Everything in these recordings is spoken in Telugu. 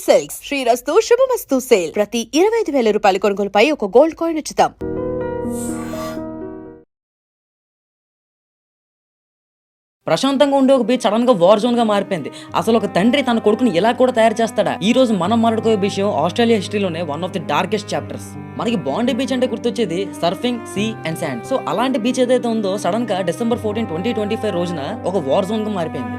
సిల్క్స్ శ్రీరస్తు శుభమస్తు సేల్. ప్రతి 25,000 రూపాయల కొనుగోలుపై ఒక గోల్డ్ కాయిన్ ఉచితం. ప్రశాంతంగా ఉండే ఒక బీచ్ సడన్ గా వార్ జోన్ గా మారిపోయింది. అసలు ఒక తండ్రి తన కొడుకుని ఇలా కూడా తయారు చేస్తాడా? ఈ రోజు మనం మాట్లాడుకోే విషయం ఆస్ట్రేలియా హిస్టరీలోనే one of the darkest chapters. మనకి బాండీ బీచ్ అంటే గుర్తొచ్చేది surfing, sea and sand. So అలాంటి బీచ్ ఏదైతే ఉందో సడన్ గా December 14, 2025 రోజున ఒక వార్ జోన్ గా మారిపోయింది.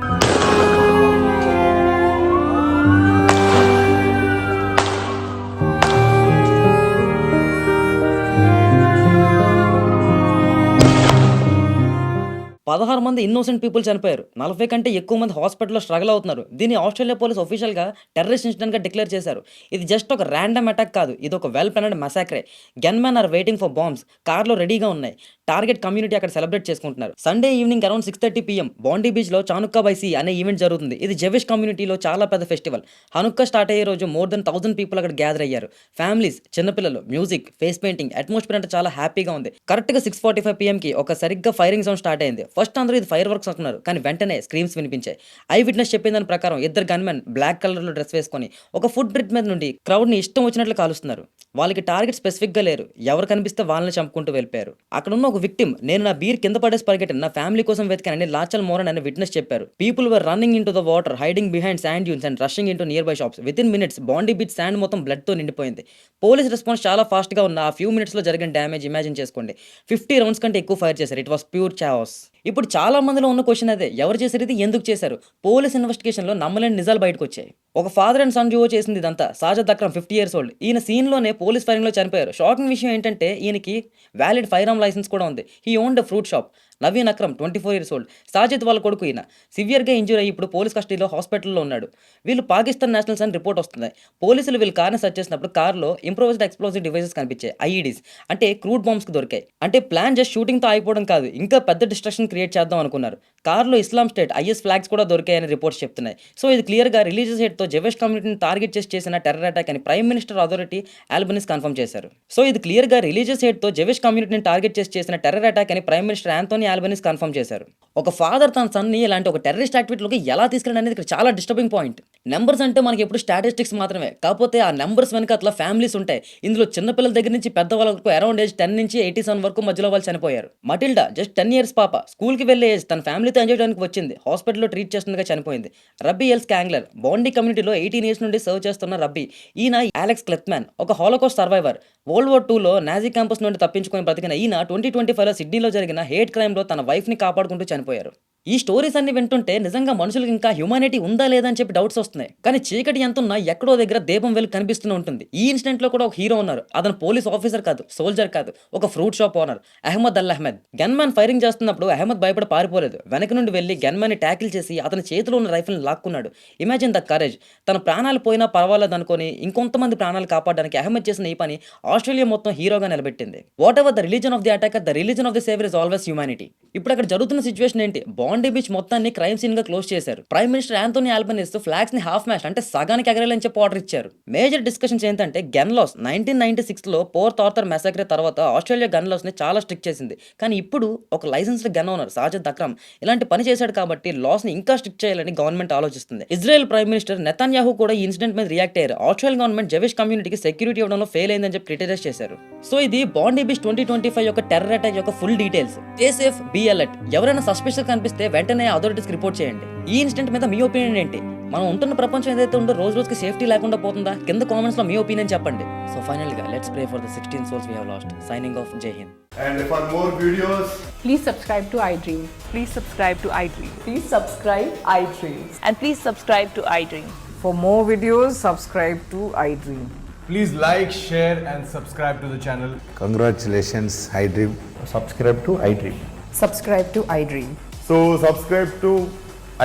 16 మంది ఇన్నోసెంట్ పీపుల్ చనిపోయారు. 40 కంటే ఎక్కువ మంది హాస్పిటల్లో స్ట్రగుల్ అవుతున్నారు. దీన్ని ఆస్ట్రేలియా పోలీస్ అఫీషియల్ గా టెర్రరిస్ట్ ఇన్సిడెంట్ గా డిక్లేర్ చేశారు. ఇది జస్ట్ ఒక ర్యాండమ్ అటాక్ కాదు, ఇది ఒక well planned massacre. Gunman are waiting for bombs, కార్లో రెడీగా ఉన్నాయి. టార్గెట్ కమ్యూనిటీ అక్కడ సెలబ్రేట్ చేసుకుంటున్నారు. Sunday evening around 6:30 PM Bondi beach లో చానుక్కా బై సీ అనే ఈవెంట్ జరుగుతుంది. ఇది జెవిష్ కమ్యూనిటీలో చాలా పెద్ద ఫెస్టివల్. హనుక్కా స్టార్ట్ అయ్యే రోజు మోర్ దెన్ 1000 పీపుల్ అక్కడ గ్యాదర్ అయ్యారు. ఫ్యామిలీస్, చిన్నపిల్లలు, మ్యూజిక్, ఫేస్ పెయింటింగ్, అట్మాస్ఫియర్ అంటే చాలా హ్యాపీగా ఉంది. కరెక్ట్ గా 6:45 PM కి ఒక సరిగ్గా ఫైరింగ్ సౌండ్ స్టార్ట్ అయింది. ఫస్ట్ అందరూ ఇది ఫైర్ వర్క్స్ అనుకున్నారు, కానీ వెంటనే స్క్రీమ్స్ వినిపించాయి. ఐ విట్నెస్ చెప్పిన దాని ప్రకారం ఇద్దరు గన్మెన్ బ్లాక్ కలర్ లో డ్రెస్ వేసుకొని ఒక ఫుడ్ బ్రిడ్జ్ మీద నుండి క్రౌడ్ ని ఇష్టం వచ్చినట్లు కాలుస్తున్నారు. వాళ్ళకి టార్గెట్ స్పెసిఫిక్ గా లేరు, ఎవరు కనిపిస్తే వాళ్ళని చంపుకుంటూ వెళ్ళిపోయారు. అక్కడ ఉన్న ఒక విక్టిమ్, నేను నా బీర్ కింద పడేసి పరిగెట్టిన, నా ఫ్యామిలీ కోసం వెతికానని లాచల్ మోరన్ అనే విట్నెస్ చెప్పారు. People were running in to the water, hiding behind sand dunes and rushing in to near by shops. With in minutes బాండీ బీచ్ శాండ్ మొత్తం బ్లడ్ తో నిండిపోయింది. పోలీస్ రెస్పాన్స్ చాలా ఫాస్ట్ గా ఉన్న ఆ ఫ్యూ మినిట్స్ లో జరిగిన డ్యామేజ్ ఇమాజిన్ చేసుకోండి. 50 రౌండ్స్ కంటే ఎక్కువ ఫైర్ చేశారు. It was pure chaos. ఇప్పుడు చాలా మందిలో ఉన్న క్వశ్చన్ అదే, ఎవరు చేశారు ఇది, ఎందుకు చేశారు? పోలీస్ ఇన్వెస్టిగేషన్ లో నమ్మలేని నిజాలు బయటకు వచ్చాయి. ఒక ఫాదర్ అండ్ సన్ డ్యూయో చేసింది ఇదంతా. Sajad Akram 50 years old. ఈయన సీన్ లోనే పోలీస్ ఫైరింగ్ లో చనిపోయారు. షాకింగ్ విషయం ఏంటంటే ఈయనకి వ్యాలిడ్ ఫైర్ ఆర్మ్ లైసెన్స్ కూడా ఉంది. He owned fruit shop. Naveen Akram 24 years old. Sajid వాళ్ళ కొడుకు ఈయన సివియర్గా ఇంజూర్ అయ్యి ఇప్పుడు పోలీస్ కస్టడీలో హాస్పిటల్లో ఉన్నాడు. వీళ్ళు పాకిస్తాన్ నేషనల్స్ అని రిపోర్ట్ వస్తుంది. పోలీసులు వీళ్ళు కార్ని సెర్చ్ చేసినప్పుడు కార్లో ఇంప్రూవైజ్డ్ ఎక్స్ప్లోజివ్ డివైసెస్ కనిపించాయి, ఐఈడీస్, అంటే క్రూడ్ బాంబ్స్ కి దొరికాయి. అంటే ప్లాన్ జస్ట్ షూటింగ్ తో అయిపోవడం కాదు, ఇంకా పెద్ద డిస్ట్రక్షన్ క్రియేట్ చేద్దాం అనుకున్నారు. కార్లో ఇస్లాం స్టేట్ ఐఎస్ ఫ్లాగ్స్ కూడా దొరికాయని రిపోర్ట్స్ చెప్తున్నాయి. సో ఇది క్లియర్ గా రిలీజియస్ హేట్ తో జెవిష్ కమ్యూనిటీని టార్గెట్ చేసిన టెర్రర్ అటాక్ అని prime minister authority Albanese confirm చేశారు. సో ఇది క్లియర్ గా రిలీజియస్ హేట్ తో జెవిష్ కమ్యూనిటీని టార్గెట్ చేసిన టెర్రర్ అటాక్ అని prime minister Anthony Albanese confirm చేశారు. ఒక ఫాదర్ తన సన్ ని ఇలాంటి ఒక టెర్రరిస్ట్ యాక్టివిటీలోకి ఎలా తీసుకెళ్ళడం అనేది ఇక్కడ చాలా డిస్టర్బింగ్ పాయింట్. నెంబర్స్ అంటే మనకి ఎప్పుడు స్టాటిస్టిక్స్ మాత్రమే, కాకపోతే ఆ నెంబర్స్ వెనక అట్లా ఫ్యామిలీస్ ఉంటాయి. ఇందులో చిన్నపిల్లల దగ్గర నుంచి పెద్దవాళ్ళ వరకు అరౌండ్ ఏజ్ 10 నుంచి 87 వరకు మధ్యలో వాళ్ళు చనిపోయారు. మటిల్డా జస్ట్ 10 years పాప, స్కూల్ కి వెళ్లే ఏజ్, తన ఫ్యామిలీతో ఎంజాయ్ చేయడానికి వచ్చింది, హాస్పిటల్లో ట్రీట్ చేస్తుండగా చనిపోయింది. రబ్బీ ఎల్ స్కాంగ్లర్ బాండీ కమ్యూనిటీలో 18 years నుండి సర్వ్ చేస్తున్న రబ్బీ. ఈయన అలెక్స్ క్లెత్మ్యాన్, ఒక Holocaust survivor. World War II లో నాజీ క్యాంపస్ నుండి తప్పించుకొని బ్రతికిన ఈయన 2025లో సిడ్నీలో జరిగిన హేట్ క్రైమ్ లో తన వైఫ్ ని కాపాడుకుంటూ చనిపోయారు. ఈ స్టోరీస్ అన్ని వింటుంటే నిజంగా మనుషులకు ఇంకా హ్యూమానిటీ ఉందా లేదా అని చెప్పి డౌట్స్ వస్తున్నాయి. కానీ చీకటి ఎంత ఉన్నా ఎక్కడో దగ్గర దీపం వెలుగు కనిపిస్తూనే ఉంటుంది. ఈ ఇన్సిడెంట్ లో కూడా ఒక హీరో ఉన్నారు. అతను పోలీస్ ఆఫీసర్ కాదు, సోల్జర్ కాదు, ఒక ఫ్రూట్ షాప్ ఓనర్, అహ్మద్ అల్ అహ్మద్. గన్ మ్యాన్ ఫైరింగ్ చేస్తున్నప్పుడు అహ్మద్ భయపడి పారిపోలేదు. వెనక నుండి వెళ్లి గన్ మ్యాన్ ని ట్యాకిల్ చేసి అతని చేతిలో ఉన్న రైఫిల్ లాక్కున్నాడు. Imagine the courage. తన ప్రాణాలు పోయినా పర్వాలేదు అనుకుని ఇంకొంతమంది ప్రాణాలు కాపాడడానికి అహ్మద్ చేసిన ఈ పని ఆస్ట్రేలియా మొత్తం హీరోగా నిలబెట్టింది. Whatever the religion of the attacker, the religion of the saviour is always humanity. ఇప్పుడు అక్కడ జరుగుతున్న సిచ్యువేషన్ ఏంటి? బాండీ బీచ్ మొత్తాన్ని క్రైమ్ సీన్ గా క్లోజ్ చేశారు. Prime minister Anthony Albanese flags ని హాఫ్ మ్యాస్ట్ అంటే సగానికి ఎగరేయాలని చెప్పి ఆర్డర్ ఇచ్చారు. మేజర్ డిస్కషన్స్ ఏంటంటే గన్ లాస్. 1996లో పోర్ట్ ఆర్థర్ మెసాక్రే తర్వాత ఆస్ట్రేలియా గన్ లాస్ ని చాలా స్ట్రిక్ట్ చేసింది. కానీ ఇప్పుడు ఒక licensed gun owner Sajid Akram ఇలాంటి పని చేశాడు కాబట్టి లాస్ ని ఇంకా స్ట్రిక్ట్ చేయాలని గవర్నమెంట్ ఆలోచిస్తుంది. ఇజ్రాయెల్ ప్రైమ్ మినిస్టర్ నెతన్యాహు కూడా ఈ ఇన్సిడెంట్ మీద రియాక్ట్ అయ్యారు. ఆస్ట్రేలియన్ గవర్నమెంట్ జెవిష్ కమ్యూనిటీకి సెక్యూరిటీ ఇవ్వడంలో ఫెయిల్ అయిందని చెప్పి క్రిటిసైజ్ చేశారు. సో ఇది బాండీ బీచ్ 2025 యొక్క టెర్రర్ అటాక్ యొక్క full details. Stay safe, be alert. ఎవరైనా సస్పిషియస్ కనిపిస్తే వెంటనే అథారిటీస్ రిపోర్ట్ చేయండి. ఈ ఇన్సిడెంట్ మీద మీ ఒపీనియన్ ఏంటి? మనం ఉంటున్న ప్రపంచం ఏదైతే ఉందో రోజు రోజుకి సేఫ్టీ లేకుండా పోతుందా? కింద కామెంట్స్ లో మీ ఒపీనియన్ చెప్పండి. సో ఫైనల్ గా let's pray for the 16 souls we have lost. Signing off, Jai Hind. And for more videos, please subscribe to iDream. Please subscribe to iDream. Please subscribe iDream. And please subscribe to iDream. For more videos, subscribe to iDream. please like, share and subscribe to the channel. Congratulations, iDream. Subscribe to iDream. Subscribe to iDream. So subscribe to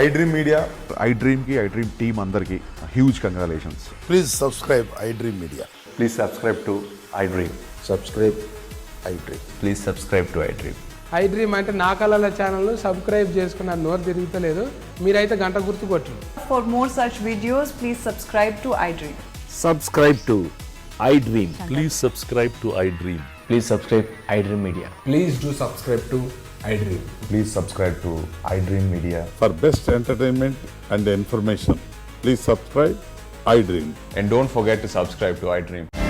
iDream Media. iDream ki iDream team andarki huge congratulations. Please subscribe iDream Media. Please subscribe to iDream. Subscribe iDream. Please subscribe to iDream. iDream అంటే నా కళల ఛానల్ సబ్స్క్రైబ్ చేసుకున్న నోరు తిరుగుతలేదు, మీరైతే గంట గుర్తు కొట్టండి. For more such videos, please subscribe to iDream. Subscribe to iDream. Please subscribe to iDream. Please subscribe iDream Media. Please do subscribe to iDream. Please subscribe to iDream Media. For best entertainment and information, please subscribe iDream. And don't forget to subscribe to iDream.